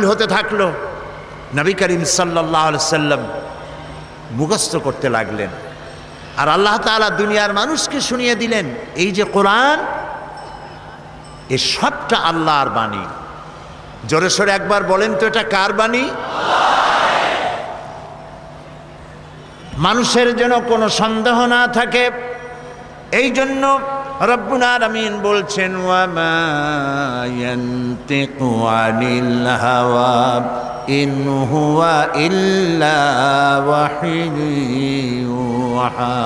নাজিল হতে থাকলো। নবী করিম সাল্লাল্লাহু আলাইহি সাল্লাম মুখস্থ করতে লাগলেন, আর আল্লাহ তাআলা দুনিয়ার মানুষকে শুনিয়ে দিলেন এই যে কোরআন, এ সবটা আল্লাহর বাণী। জোরে সোরে একবার বলেন তো, এটা কার বাণী? মানুষের যেন কোনো সন্দেহ না থাকে, এই জন্য রব্বুল আলামিন বলছেন ওয়া মা ইয়ানতিকু আনিল হাওয়া ইন হুয়া ইল্লা ওয়াহিয়ুন ইউহা।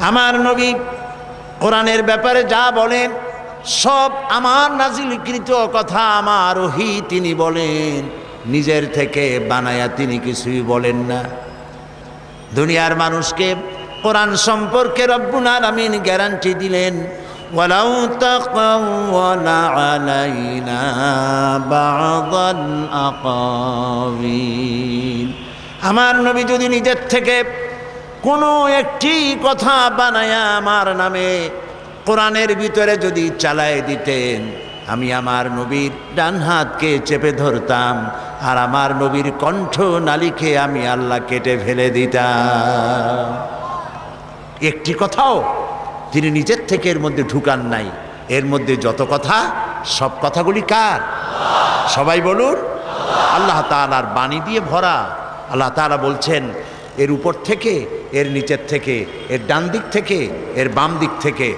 আমার নবী কোরআনের ব্যাপারে যা বলেন সব আমার নাজিলকৃত কথা, আমার ওহী তিনি বলেন, নিজের থেকে বানায়া তিনি কিছুই বলেন না। দুনিয়ার মানুষকে কোরআন সম্পর্কে রব্বুল আলামিন গ্যারান্টি দিলেন, ওয়ালাউ তাকাওয়ালা আলাইনা বা'দাল আকাওয়িল। আমার নবী যদি নিজের থেকে কোনো একটি কথা বানায়া আমার নামে কোরআনের ভিতরে যদি চালায় দিতেন, আমি আমার নবীর ডান হাতকে চেপে ধরতাম, আর আমার নবীর কণ্ঠ নালীকে আমি আল্লাহ কেটে ফেলে দিতাম। একটি কথাও তিনি নিজের থেকে এর মধ্যে ঢুকান নাই। এর মধ্যে যত কথা, সব কথাগুলি কার? সবাই বলুন, আল্লাহ তাআলার বাণী দিয়ে ভরা। আল্লাহ তাআলা বলছেন এর উপর থেকে, এর নিচের থেকে, এর ডান দিক থেকে, এর বাম দিক থেকে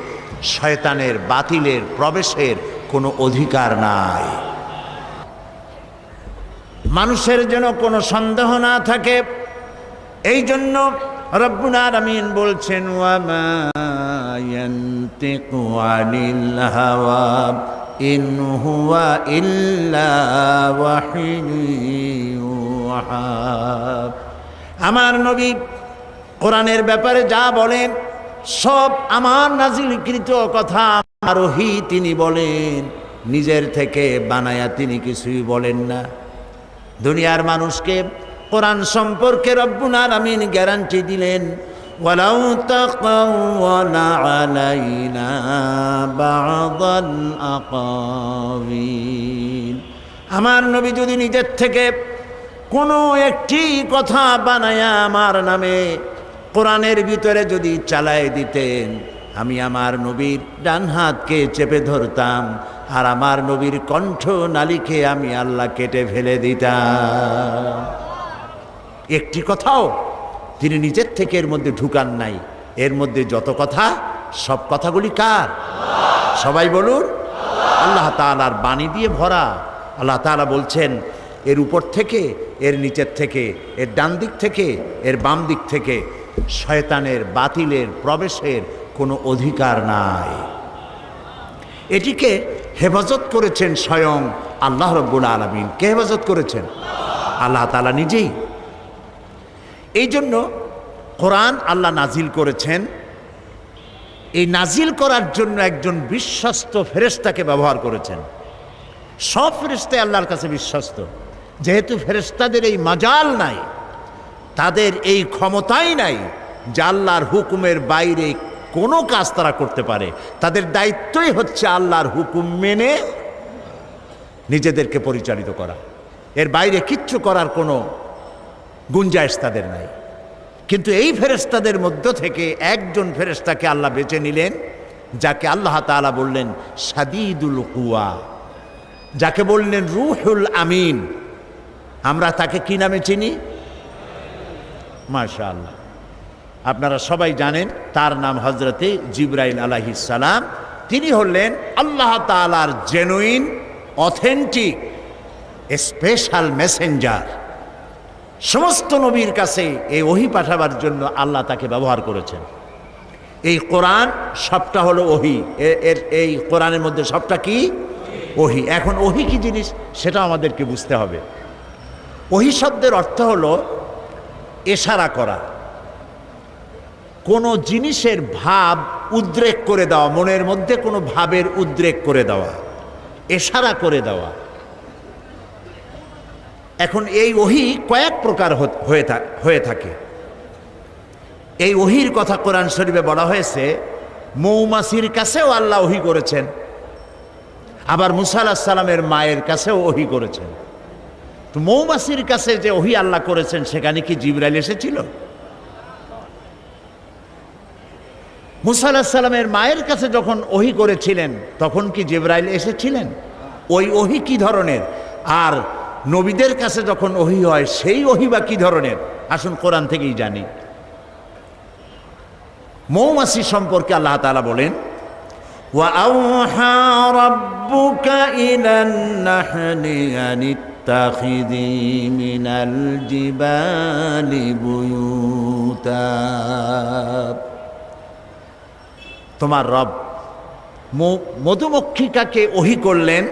শয়তানের বাতিলের প্রবেশের কোনো অধিকার নাই। মানুষের যেন কোনো সন্দেহ না থাকে, এই জন্য রব্বুল আলামিন বলছেন ওয়া মা ইয়ানতিকু আনিল হাওয়া ইন হুয়া ইল্লা ওয়াহিয়ুন ইউহা। আমার নবী কোরআনের ব্যাপারে যা বলেন সব আমার নাজিলকৃত কথা, আমার ওহী তিনি বলেন, নিজের থেকে বানায়া তিনি কিছুই বলেন না। দুনিয়ার মানুষকে কোরআন সম্পর্কে রব্বুল আলামিন গ্যারান্টি দিলেন, ওয়ালাউ তাকাওয়ালা আলাইনা বা'দাল আকাওয়িল। আমার নবী যদি নিজের থেকে কোনো একটি কথা বানায়া আমার নামে কোরআনের ভিতরে যদি চালায় দিতেন, আমি আমার নবীর ডান হাতকে চেপে ধরতাম, আর আমার নবীর কণ্ঠ নালীকে আমি আল্লাহ কেটে ফেলে দিতাম। একটি কথাও তিনি নিজের থেকে এর মধ্যে ঢুকান নাই। এর মধ্যে যত কথা, সব কথাগুলি কার? সবাই বলুন, আল্লাহ তাআলার বাণী দিয়ে ভরা। আল্লাহ তাআলা বলছেন এর উপর থেকে, এর নিচের থেকে, এর ডান দিক থেকে, এর বাম দিক থেকে শয়তানের বাতিলের প্রবেশের কোনো অধিকার নাই। এটিকে হেফাজত করেছেন স্বয়ং আল্লাহ রাব্বুল আলামিন। কে হেফাজত করেছেন? আল্লাহ তাআলা নিজেই। এই জন্য কোরআন আল্লাহ নাজিল করেছেন, এই নাজিল করার জন্য একজন বিশ্বস্ত ফেরেশতাকে ব্যবহার করেছেন। সব ফেরেশতা আল্লাহর কাছে বিশ্বস্ত, যেহেতু ফেরেশতাদের এই মাজাল নাই, তাদের এই ক্ষমতাই নাই যে আল্লাহর হুকুমের বাইরে কোনো কাজ তারা করতে পারে। তাদের দায়িত্বই হচ্ছে আল্লাহর হুকুম মেনে নিজেদেরকে পরিচালিত করা, এর বাইরে কিচ্ছু করার কোনো গুঞ্জাইশ তাদের নাই। কিন্তু এই ফেরেশতাদের মধ্য থেকে একজন ফেরেশতাকে আল্লাহ বেছে নিলেন, যাকে আল্লাহ তাআলা বললেন শাদীদুল কুওয়া, যাকে বললেন রূহুল আমিন। আমরা তাকে কি নামে চিনি? মাশাআল্লাহ, আপনারা সবাই জানেন তার নাম হযরতে জিবরাইল আলাইহিস সালাম। তিনি হলেন আল্লাহ তাআলার জেনুইন, অথেন্টিক, স্পেশাল মেসেঞ্জার। সমস্ত নবীর কাছে এই ওহী পাঠাবার জন্য আল্লাহ তাকে ব্যবহার করেছেন। এই কোরআন সবটা হলো ওহী। এই কোরআনের মধ্যে সবটা কি? ওহী। এখন ওহী কি জিনিস সেটা আমাদেরকে বুঝতে হবে। ওহী শব্দের অর্থ হলো ইশারা করা, কোনো জিনিসের ভাব উদ্রেক করে দেওয়া, মনের মধ্যে কোনো ভাবের উদ্রেক করে দেওয়া, ইশারা করে দেওয়া। এখন এই ওহী কয়েক প্রকার হয়ে থাকে। এই ওহীর কথা কোরআন শরীফে বলা হয়েছে মৌমাছির কাছেও আল্লাহ ওহী করেছেন, আবার মুসা আলাইহিস সালামের মায়ের কাছেও ওহী করেছেন। তো মৌমাছির কাছে যে ওহী আল্লাহ করেছেন সেখানে কি জিবরাইল এসেছিল? মুসা আলাইহিস সালামের মায়ের কাছে যখন ওহী করেছিলেন তখন কি জিবরাইল এসেছিলেন? ওই ওহী কি ধরনের? আর নবীদের কাছে যখন ওহী হয় সেই ওহী বা কি ধরনের? আসুন কোরআন থেকেই জানি। মৌমাছি সম্পর্কে আল্লাহ তাআলা বলেন, وَأَوْحَى رَبُّكَ إِلَى النَّحْلِ أَنِ اتَّخِذِي مِنَ الْجِبَالِ بُيُوتًا। তোমার রব মধুমক্ষিকাকে ওহী করলেন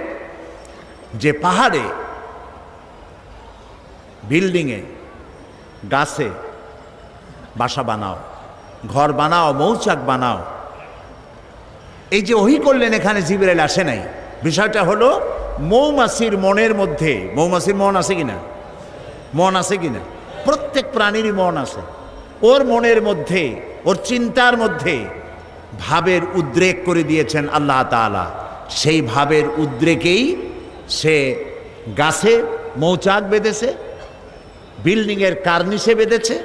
যে পাহাড়ে, বিল্ডিংয়ে, গাছে বাসা বানাও, ঘর বানাও, মৌচাক বানাও। এই যে ওহী করলেন, এখানে জিবরাইল আসে নাই। বিষয়টা হলো মৌমাছির মনের মধ্যে, মৌমাছির মন আছে কিনা? মন আছে কিনা? প্রত্যেক প্রাণীরই মন আছে। ওর মনের মধ্যে, ওর চিন্তার মধ্যে ভাবের উদ্রেক করে দিয়েছেন আল্লাহ তাআলা। সেই ভাবের উদ্রেকেই সে গাছে মৌচাক বেঁধেছে, বিল্ডিংয়ের কার্নিশে বেঁধেছে,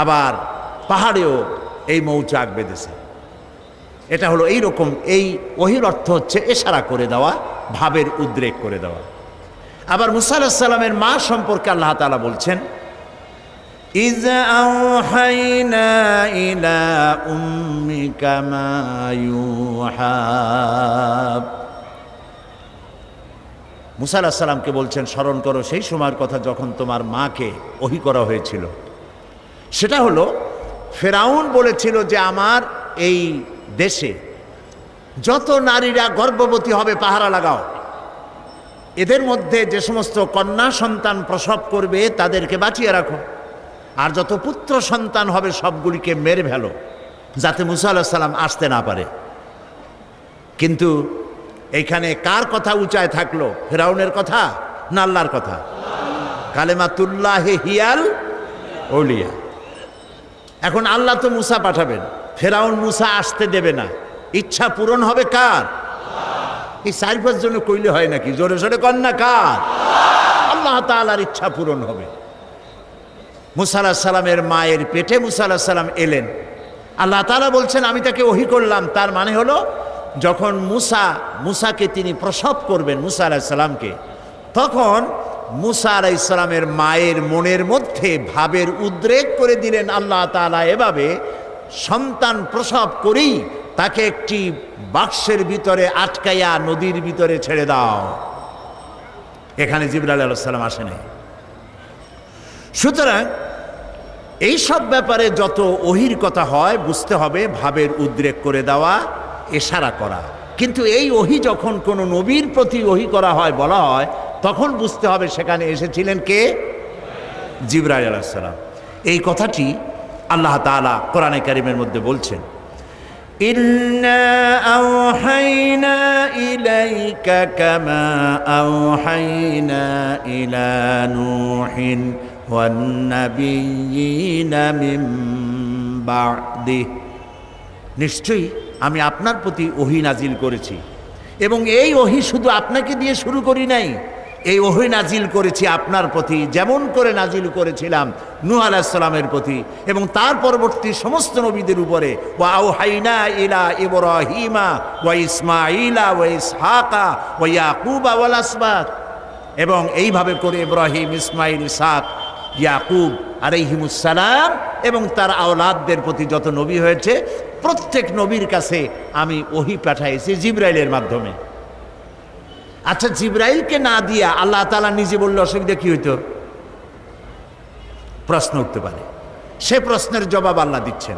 আবার পাহাড়েও এই মৌচাক বেঁধেছে। এটা হলো এই রকম। এই ওহীর অর্থ হচ্ছে ইশারা করে দেওয়া, ভাবের উদ্রেক করে দেওয়া। আবার মুসা আলাইহিস সালামের মা সম্পর্কে আল্লাহ তাআলা বলছেন, ইয আওহাইনা ইলা উম্মিকা মা ইউহা। মুসা আলাইহিস সালামকে বলছেন, স্মরণ করো সেই সময়ের কথা যখন তোমার মাকে ওহী করা হয়েছিল। সেটা হলো ফেরাউন বলেছিল যে আমার এই দেশে যত নারীরা গর্ভবতী হবে পাহারা লাগাও, এদের মধ্যে যে সমস্ত কন্যা সন্তান প্রসব করবে তাদেরকে বাঁচিয়ে রাখো, আর যত পুত্র সন্তান হবে সবগুলিকে মেরে ফেলো, যাতে মুসা আলাইহিস সালাম আসতে না পারে। কিন্তু এইখানে কার কথা উঁচায় থাকলো? ফেরাউনের কথা না আল্লাহর কথা? কালেমাতুল্লাহি হিয়াল আউলিয়া। এখন আল্লাহ তো মুসা পাঠাবেন, ফেরাউন মুসা আসতে দেবে না। ইচ্ছা পূরণ হবে কার? এই 4-5 জনে কইলে হয় নাকি? জোরে জোরে কন্যা কার? আল্লাহ তাআলার ইচ্ছা পূরণ হবে। মুসা আলাইহিস সালামের মায়ের পেটে মুসা আলাইহিস সালাম এলেন। আল্লাহ তাআলা বলছেন আমি তাকে ওহী করলাম। তার মানে হলো যখন মুসাকে তিনি প্রসব করবেন, মুসা আলাইহিস সালামকে, তখন মুসা আলাইহিস সালামের মায়ের মনের মধ্যে ভাবের উদ্রেক করে দিলেন আল্লাহ তাআলা এভাবে, সন্তান প্রসব করেই তাকে একটি বাক্সের ভিতরে আটকাইয়া নদীর ভিতরে ছেড়ে দাও। এখানে জিবরাইল আলাইহিস সালাম আসে নাই। সুতরাং এই সব ব্যাপারে যত ওহীর কথা হয় বুঝতে হবে ভাবের উদ্রেক করে দেওয়া, ইশারা করা। কিন্তু এই ওহী যখন কোনো নবীর প্রতি ওহী করা হয়, বলা হয়, তখন বুঝতে হবে সেখানে এসেছিলেন কে? জিবরাইল আলাইহিস সালাম। এই কথাটি আল্লাহ তাআলা কোরআনে কারীমের মধ্যে বলছেন, ইন্না আওহাইনা ইলাইকা কামা আওহাইনা ইলা নূহিন ওয়ান নাবিয়্যিনা মিন বা'দিহি। নিশ্চয়ই আমি আপনার প্রতি ওহী নাজিল করেছি, এবং এই ওহী শুধু আপনাকে দিয়ে শুরু করি নাই, এই ওহী নাজিল করেছি আপনার প্রতি যেমন করে নাজিল করেছিলাম নূহ আলাইহিস সালামের প্রতি এবং তার পরবর্তী সমস্ত নবীদের উপরে। ওয়া আওহাইনা ইলা ইব্রাহিমা ওয়া ইসমাঈলা ওয়া ইসহাকা ওয়া ইয়াকুবা ওয়াল আসবাত। এবং এইভাবে করে ইব্রাহিম, ইসমাঈল, ইসহাক, ইয়াকুব আলাইহিমুস সালাম এবং তার আওলাদদের প্রতি যত নবী হয়েছে প্রত্যেক নবীর কাছে আমি ওহী পাঠাইছি জিবরাইলের মাধ্যমে। আচ্ছা, জিবরাইলকে না দিয়া আল্লাহ তাআলা নিজে বললে অসুবিধা কি হইতো? প্রশ্ন উঠতে পারে। সে প্রশ্নের জবাব আল্লাহ দিচ্ছেন,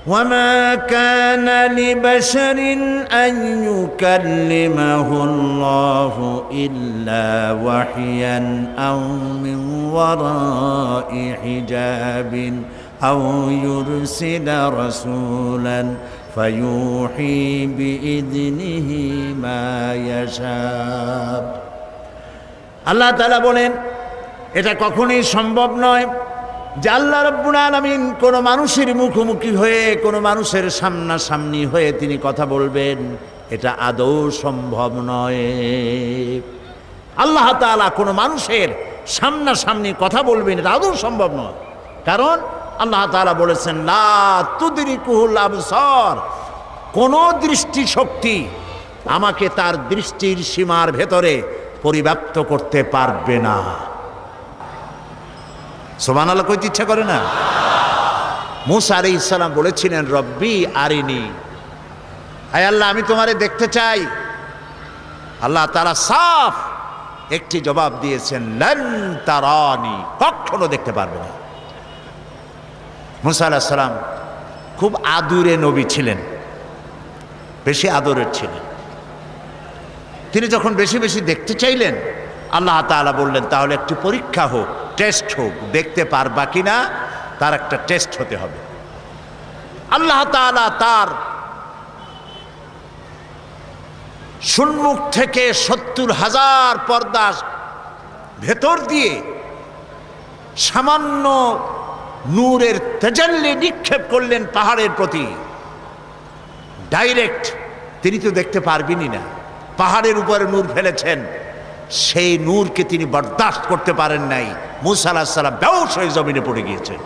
ওয়ামা কানা লিবাশারিন আন ইউকাল্লিমাহুল্লাহু ইল্লা ওয়াহইয়ান আও মিন ওয়ারাই হিজাবিন আও ইউরসিলা রাসূলান ফায়ুহি বিইذনিহি মা ইয়াশা। আল্লাহ তাআলা বলেন, এটা কখনোই সম্ভব নয় যে আল্লাহ রাব্বুল আলামিন কোনো মানুষের মুখোমুখি হয়ে, কোনো মানুষের সামনাসামনি হয়ে তিনি কথা বলবেন। এটা আদৌ সম্ভব নয়। আল্লাহ তাআলা কোনো মানুষের সামনাসামনি কথা বলবেন, এটা আদৌ সম্ভব নয়। কারণ আল্লাহ তাআলা বলেছেন লা তুদরিকুহুল আবসার, কোনো দৃষ্টিশক্তি আমাকে তার দৃষ্টির সীমার ভেতরে পরিব্যাপ্ত করতে পারবে না। সুবহানাল্লাহ কইতে ইচ্ছা করে না? মূসা আলাইহিস সালাম বলেছিলেন রব্বি আরিনি, আয় আল্লাহ আমি তোমারে দেখতে চাই। আল্লাহ তাআলা সাফ একটি জবাব দিয়েছেন লান তারানি, কখনো দেখতে পারবে না। মূসা আলাইহিস সালাম খুব আদুরে নবী ছিলেন, বেশি আদরের ছিলেন। তিনি যখন বেশি বেশি দেখতে চাইলেন, আল্লাহ তাআলা বললেন তাহলে একটি পরীক্ষা হোক, টেস্ট হোক, দেখতে পারবা কিনা তার একটা টেস্ট হতে হবে। আল্লাহ তাআলা তার সম্মুখ থেকে ৭০,০০০ পর্দা ভেতর দিয়ে সামান্য নূরের তেজাল্লি নিক্ষেপ করলেন পাহাড়ের প্রতি। ডাইরেক্ট তিনি তো দেখতে পারবেনই না, পাহাড়ের উপরে নূর ফেলেছেন, সেই নূরকে তিনি বরদাস্ত করতে পারেন নাই। মূসা আলাইহিস সালাম বেহুশ হয়ে জমিনে পড়ে গিয়েছেন।